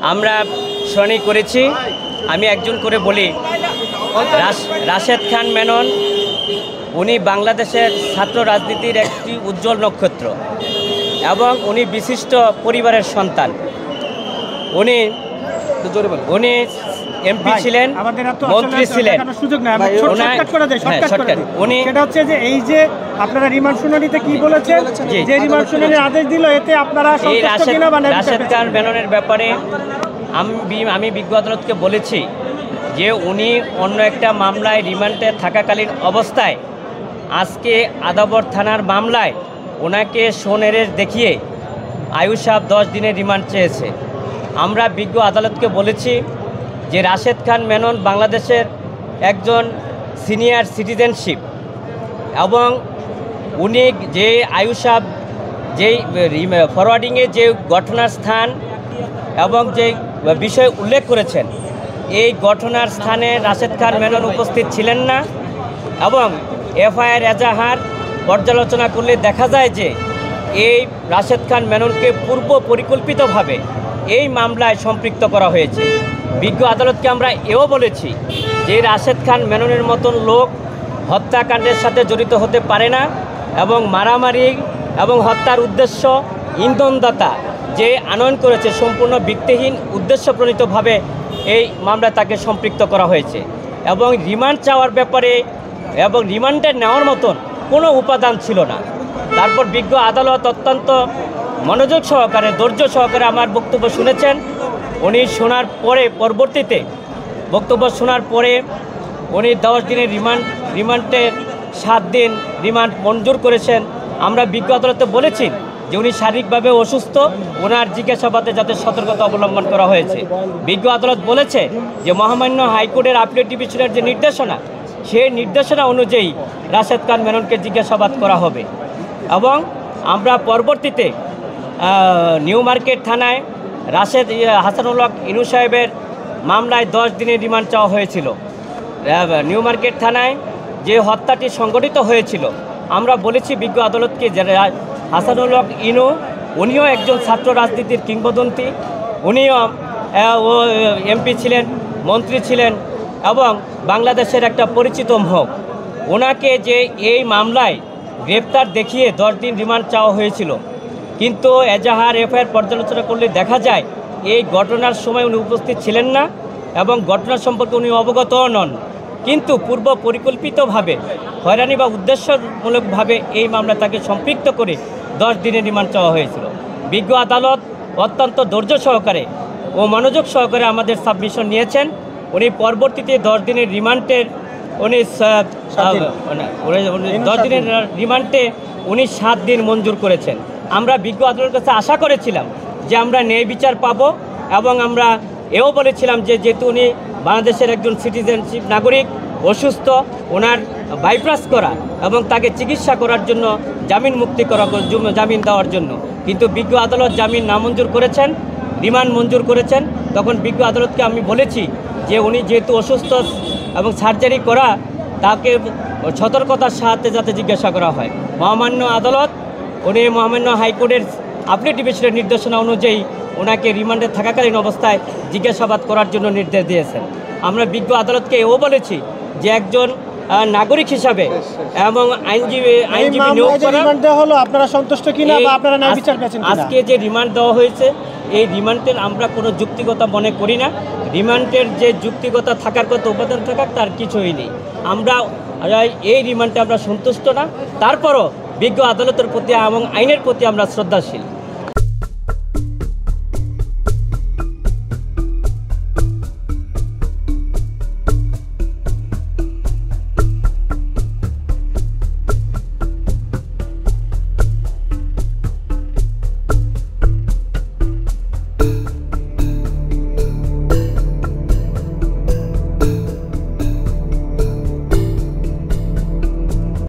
আমরা শুনানি করেছি। আমি একজন করে বলি, রাশেদ খান মেনন উনি বাংলাদেশের ছাত্র রাজনীতির একটি উজ্জ্বল নক্ষত্র এবং উনি বিশিষ্ট পরিবারের সন্তান। উনি এমপি ছিলেন, মন্ত্রী ছিলেন। উনি সেটা হচ্ছে যে এই যে আপনারা রিমান্ড শুনানিতে কি বলেছেন, যে রিমান্ড শুনানির আদেশ দিল, এতে আপনারা সন্তুষ্ট কিনা? রাশেদ খান মেননের ব্যাপারে আমি বিজ্ঞ আদালতকে বলেছি যে উনি অন্য একটা মামলায় রিমান্ডে থাকাকালীন অবস্থায় আজকে আদাবর থানার মামলায় ওনাকে সোনেরের দেখিয়ে আয়ু সাহেব 10 দিনের রিমান্ড চেয়েছে। আমরা বিজ্ঞ আদালতকে বলেছি যে রাশেদ খান মেনন বাংলাদেশের একজন সিনিয়র সিটিজেনশিপ এবং উনি যে আয়ু সাহেব যেই ফরওয়ার্ডিংয়ে যে ঘটনার স্থান এবং যে বিষয় উল্লেখ করেছেন, এই ঘটনার স্থানে রাশেদ খান মেনন উপস্থিত ছিলেন না এবং এফআইআর এজাহার পর্যালোচনা করলে দেখা যায় যে এই রাশেদ খান মেননকে পূর্ব পরিকল্পিতভাবে এই মামলায় সম্পৃক্ত করা হয়েছে। বিজ্ঞ আদালতকে আমরা এও বলেছি যে রাশেদ খান মেননের মতন লোক হত্যাকাণ্ডের সাথে জড়িত হতে পারে না এবং মারামারি এবং হত্যার উদ্দেশ্য ইন্ধনদাতা যে আনয়ন করেছে সম্পূর্ণ ভিত্তিহীন উদ্দেশ্যপ্রণীতভাবে এই মামলায় তাকে সম্পৃক্ত করা হয়েছে এবং রিমান্ড চাওয়ার ব্যাপারে এবং রিমান্ডে নেওয়ার মতন কোনো উপাদান ছিল না। তারপর বিজ্ঞ আদালত অত্যন্ত মনোযোগ সহকারে, ধৈর্য সহকারে আমার বক্তব্য শুনেছেন। উনি শোনার পরে পরবর্তীতে বক্তব্য শোনার পরে উনি 10 দিনের রিমান্ডের 7 দিন রিমান্ড মঞ্জুর করেছেন। আমরা বিজ্ঞ আদালতে বলেছি যে উনি শারীরিকভাবে অসুস্থ, ওনার জিজ্ঞাসাবাদে যাতে সতর্কতা অবলম্বন করা হয়েছে। বিজ্ঞ আদালত বলেছে যে মহামান্য হাইকোর্টের আপিল ডিভিশনের যে নির্দেশনা, সেই নির্দেশনা অনুযায়ী রাশেদ খান মেননকে জিজ্ঞাসাবাদ করা হবে এবং আমরা পরবর্তীতে নিউ মার্কেট থানায় হাসানুল হক ইনু সাহেবের মামলায় 10 দিনের রিমান্ড চাওয়া হয়েছিল। নিউ মার্কেট থানায় যে হত্যাটি সংঘটিত হয়েছিল, আমরা বলেছি বিজ্ঞ আদালতকে যে হাসানুল হক ইনু উনিও একজন ছাত্র রাজনীতির কিংবদন্তি, উনিও এমপি ছিলেন, মন্ত্রী ছিলেন এবং বাংলাদেশের একটা পরিচিত মুখ। ওনাকে যে এই মামলায় গ্রেপ্তার দেখিয়ে 10 দিন রিমান্ড চাওয়া হয়েছিল, কিন্তু এজাহার এফআইআর পর্যালোচনা করলে দেখা যায় এই ঘটনার সময় উনি উপস্থিত ছিলেন না এবং ঘটনা সম্পর্কে উনি অবগতও নন, কিন্তু পূর্ব পরিকল্পিতভাবে হয়রানি বা উদ্দেশ্যমূলকভাবে এই মামলা তাকে সম্পৃক্ত করে 10 দিনের রিমান্ড চাওয়া হয়েছিল। বিজ্ঞ আদালত অত্যন্ত ধৈর্য সহকারে ও মনোযোগ সহকারে আমাদের সাবমিশন নিয়েছেন। উনি পরবর্তীতে 10 দিনের রিমান্ডের 10 দিনের রিমান্ডে উনি 7 দিন মঞ্জুর করেছেন। আমরা বিজ্ঞ আদালতের কাছে আশা করেছিলাম যে আমরা ন্যায় বিচার পাবো এবং আমরা এও বলেছিলাম যে যেহেতু উনি বাংলাদেশের একজন সিটিজেনশিপ নাগরিক, অসুস্থ, ওনার বাইপাস করা এবং তাকে চিকিৎসা করার জন্য জামিন মুক্তি করা, জামিন দেওয়ার জন্য, কিন্তু বিজ্ঞ আদালত জামিন নামঞ্জুর করেছেন, রিমান্ড মঞ্জুর করেছেন। তখন বিজ্ঞ আদালতকে আমি বলেছি যে উনি যেহেতু অসুস্থ এবং সার্জারি করা, তাকে সতর্কতার সাথে যাতে জিজ্ঞাসা করা হয়। মহামান্য আদালত উনি মহামান্য হাইকোর্টের আপিল ডিভিশনের নির্দেশনা অনুযায়ী ওনাকে রিমান্ডে থাকাকালীন অবস্থায় জিজ্ঞাসাবাদ করার জন্য নির্দেশ দিয়েছেন। আমরা বিজ্ঞ আদালতকে এও বলেছি যে একজন নাগরিক হিসাবে এবং আইনজীবী নিয়োগ করা হলো, আপনারা সন্তুষ্ট কিনা বা আপনারা ন্যায় বিচার পেয়েছেন কিনা? আজকে যে রিমান্ড দেওয়া হয়েছে, এই রিমান্ডের আমরা কোনো যুক্তিগতা মনে করি না। রিমান্ডের যে যুক্তিগতা থাকার কথা, উপাদান থাকার, তার কিছুই নেই। আমরা এই রিমান্ডে আমরা সন্তুষ্ট না। তারপরও বিজ্ঞ আদালতের প্রতি এবং আইনের প্রতি আমরা শ্রদ্ধাশীল।